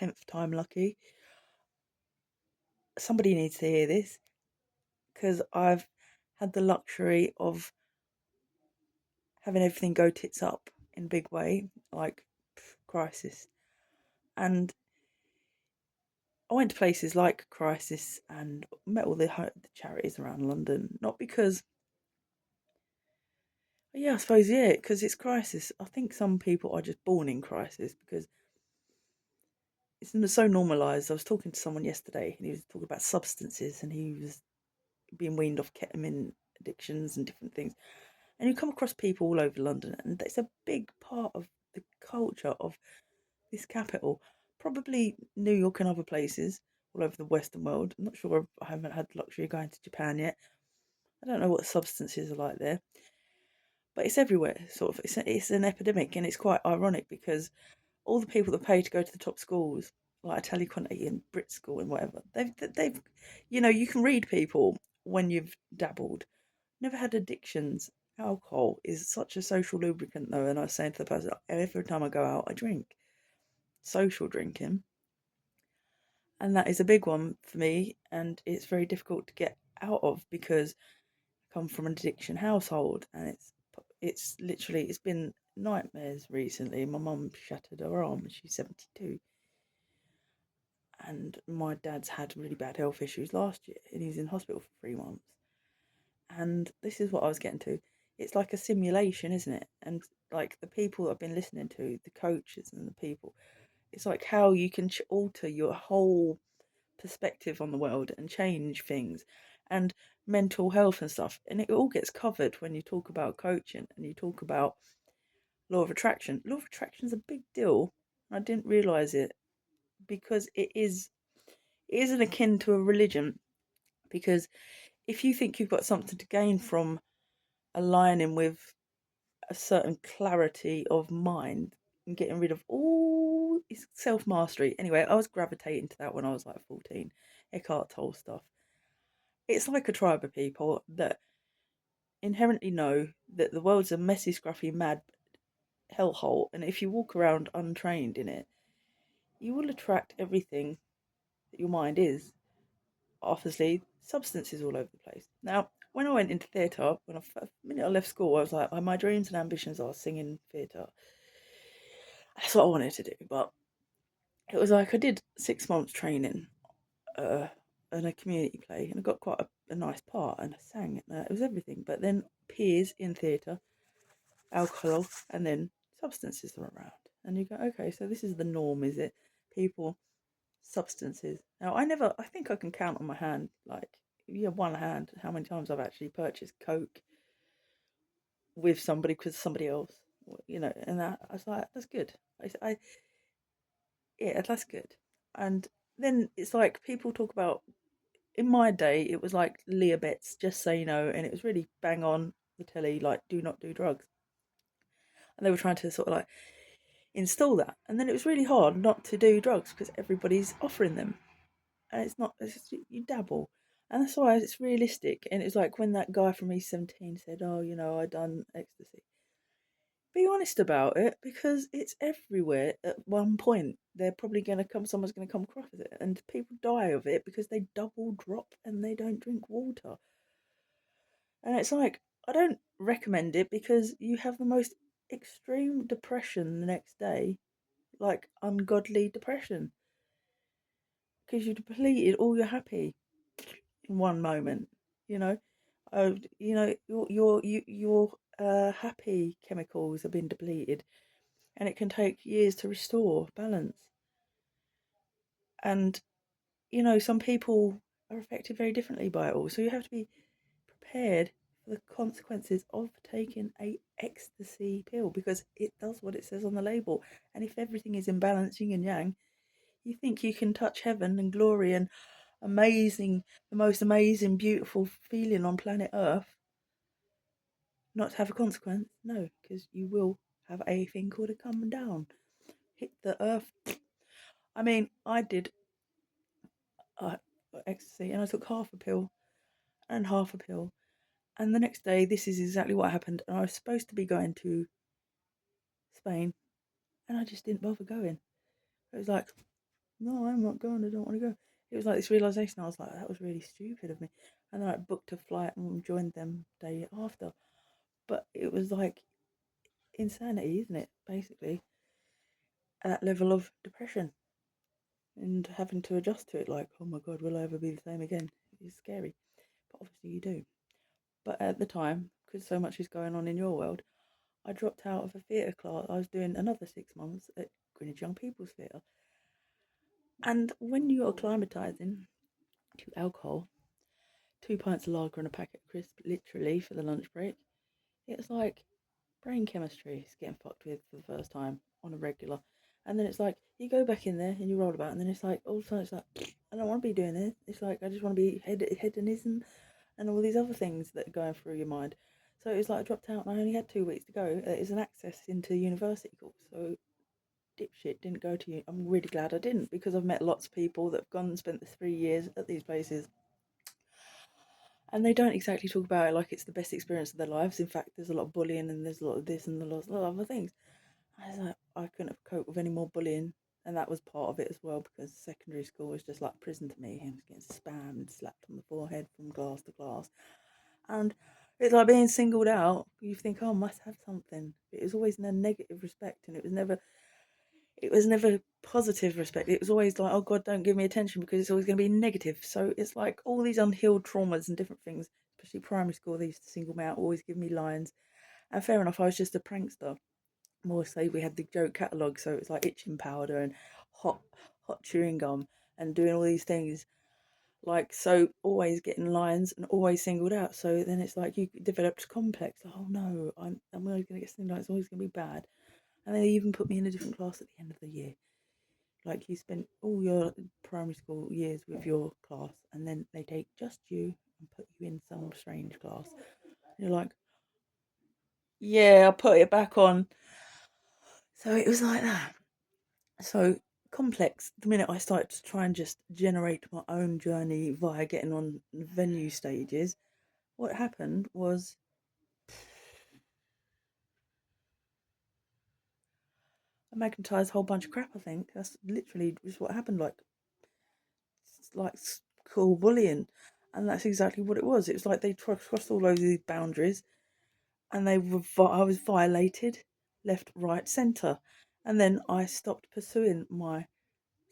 10th time lucky. Somebody needs to hear this because I've had the luxury of having everything go tits up in a big way, like Crisis. And I went to places like Crisis and met all the charities around London, not because, yeah, I suppose, yeah, because it's Crisis. I think some people are just born in crisis because it's so normalised. I was talking to someone yesterday and he was talking about substances and he was being weaned off ketamine addictions and different things. And you come across people all over London, and it's a big part of the culture of this capital. Probably New York and other places all over the Western world. I'm not sure. I haven't had the luxury of going to Japan yet. I don't know what substances are like there, but it's everywhere. Sort of, it's an epidemic, and it's quite ironic because all the people that pay to go to the top schools, like Italia Conti and Brit School and whatever, they've, you can read people when you've dabbled. Never had addictions. Alcohol is such a social lubricant, though, and I was saying to the person, every time I go out, I drink. Social drinking, and that is a big one for me, and it's very difficult to get out of because I come from an addiction household, and it's literally it's been nightmares recently. My mum shattered her arm, and she's 72, and my dad's had really bad health issues last year, and he was in hospital for 3 months. And this is what I was getting to. It's like a simulation, isn't it? And like the people I've been listening to, the coaches and the people, it's like how you can alter your whole perspective on the world and change things and mental health and stuff. And it all gets covered when you talk about coaching and you talk about law of attraction. Law of attraction is a big deal. I didn't realize it because it isn't akin to a religion, because if you think you've got something to gain from aligning with a certain clarity of mind and getting rid of all self mastery. Anyway, I was gravitating to that when I was like 14. Eckhart Tolle stuff. It's like a tribe of people that inherently know that the world's a messy, scruffy, mad hellhole, and if you walk around untrained in it, you will attract everything that your mind is. Obviously, substances all over the place. Now, when I went into theatre, the minute I left school, I was like, oh, my dreams and ambitions are singing theatre. That's what I wanted to do, but it was like I did 6 months training uh, in a community play, and I got quite a nice part, and I sang. It was everything, but then peers in theatre, alcohol, and then substances are around, and you go, okay, so this is the norm, is it? People, substances. Now, I think I can count on my hand, like, yeah, one hand, how many times I've actually purchased Coke with somebody because somebody else, and that I was like, that's good. Yeah, that's good. And then it's like people talk about, in my day, it was like Leah Betts, Just Say No, and it was really bang on the telly, like, do not do drugs. And they were trying to sort of like install that. And then it was really hard not to do drugs because everybody's offering them. And it's not, it's just, you dabble. And that's why it's realistic. And it's like when that guy from East 17 said, oh, I done ecstasy. Be honest about it because it's everywhere at one point. They're probably going to come, someone's going to come across it, and people die of it because they double drop and they don't drink water. And it's like, I don't recommend it because you have the most extreme depression the next day, like ungodly depression, because you depleted all your happy in one moment. You know, your happy chemicals have been depleted, and it can take years to restore balance. And some people are affected very differently by it all, so you have to be prepared for the consequences of taking a ecstasy pill because it does what it says on the label. And if everything is in balance, yin and yang, you think you can touch heaven and glory and amazing, the most amazing, beautiful feeling on planet Earth, not to have a consequence? No, because you will have a thing called a come down, hit the earth. I mean, I did uh, ecstasy and I took half a pill and half a pill. And the next day, this is exactly what happened. And I was supposed to be going to Spain, and I just didn't bother going. It was like, No, I'm not going. I don't want to go. It was like this realization. I was like, that was really stupid of me. And then I booked a flight and joined them day after. But it was like insanity, isn't it? Basically, at that level of depression and having to adjust to it. Like, oh my God, will I ever be the same again? It's scary. But obviously, you do. But at the time, because so much is going on in your world, I dropped out of a theatre class. I was doing another 6 months at Greenwich Young People's Theatre. And when you're acclimatising to alcohol, 2 pints of lager and a packet of crisps, literally, for the lunch break, it's like brain chemistry is getting fucked with for the first time on a regular. And then it's like, you go back in there and you roll about, and then it's like, all of a sudden it's like, I don't want to be doing this. It's like, I just want to be hedonism and all these other things that are going through your mind. So it was like I dropped out and I only had 2 weeks to go. It's an access into university course. So dipshit didn't go to. I'm really glad I didn't, because I've met lots of people that have gone and spent the 3 years at these places, and they don't exactly talk about it like it's the best experience of their lives. In fact, there's a lot of bullying and there's a lot of this and a lot of other things. I was like, I couldn't have coped with any more bullying, and that was part of it as well, because secondary school was just like prison to me. Him getting spammed, slapped on the forehead from class to class, and it's like being singled out. You think, oh, I must have something. It was always in a negative respect, and it was never positive respect. It was always like, oh God, don't give me attention, because it's always going to be negative. So it's like all these unhealed traumas and different things, especially primary school, they used to single me out, always give me lines. And fair enough, I was just a prankster. More so, we had the joke catalogue, so it was like itching powder and hot hot chewing gum and doing all these things. Like, so always getting lines and always singled out. So then it's like you developed complex. Oh no, I'm always going to get singled out. It's always going to be bad. And they even put me in a different class at the end of the year. Like, you spent all your primary school years with your class, and then they take just you and put you in some strange class. And you're like, yeah, I'll put it back on. So it was like that. So complex. The minute I started to try and just generate my own journey via getting on venue stages, what happened was I magnetized a whole bunch of crap. I think that's literally just what happened. Like school bullying, and that's exactly what it was. It was like they crossed all over these boundaries, and I was violated, left, right, centre, and then I stopped pursuing my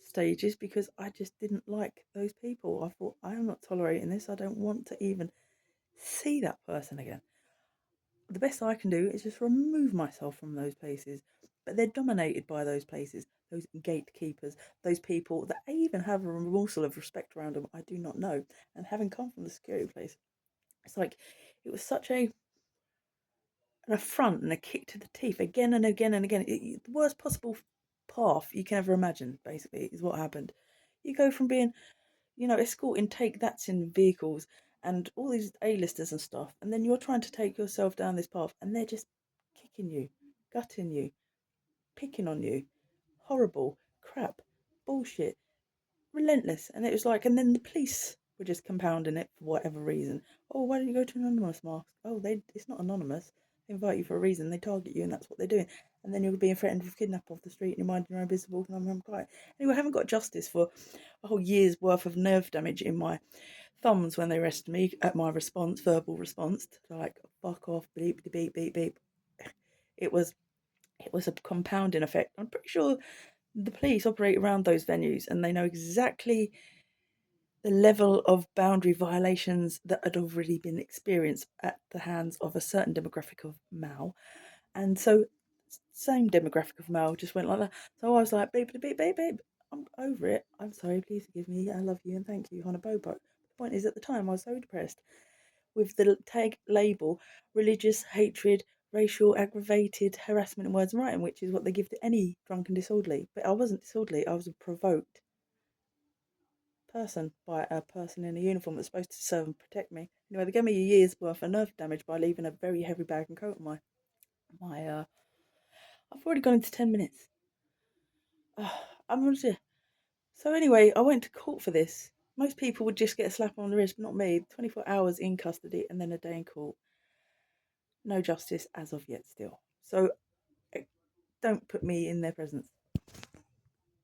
stages because I just didn't like those people. I thought, I am not tolerating this. I don't want to even see that person again. The best I can do is just remove myself from those places. But they're dominated by those places, those gatekeepers, those people that even have a morsel of respect around them. I do not know. And having come from the security place, it's like it was such an affront and a kick to the teeth again and again and again. The worst possible path you can ever imagine, basically, is what happened. You go from being, escorting take that's in vehicles and all these A-listers and stuff, and then you're trying to take yourself down this path, and they're just kicking you, gutting you, picking on you, horrible, crap, bullshit, relentless. And it was like, and then the police were just compounding it for whatever reason. Oh, why don't you go to an anonymous mask? Oh, it's not anonymous. They invite you for a reason. They target you, and that's what they're doing. And then you're being threatened with kidnap off the street, and you're minding your own business, walking on your own quiet. Anyway, I haven't got justice for a whole year's worth of nerve damage in my thumbs when they arrested me at my verbal response, to like, fuck off, beep, beep, beep, beep. It was it was a compounding effect. I'm pretty sure the police operate around those venues, and they know exactly the level of boundary violations that had already been experienced at the hands of a certain demographic of Mao. And so, same demographic of Mao just went like that. So I was like, babe, babe, babe, babe, I'm over it. I'm sorry, please forgive me. I love you and thank you, Hanabobo. The point is, at the time, I was so depressed with the tag label religious hatred, racial aggravated harassment in words and writing, which is what they give to any drunken disorderly. But I wasn't disorderly, I was a provoked person by a person in a uniform that's supposed to serve and protect me. Anyway, they gave me a year's worth of nerve damage by leaving a very heavy bag and coat on my. I've already gone into 10 minutes. I'm gonna. So anyway, I went to court for this. Most people would just get a slap on the wrist, but not me. 24 hours in custody and then a day in court. No justice as of yet, still. So don't put me in their presence.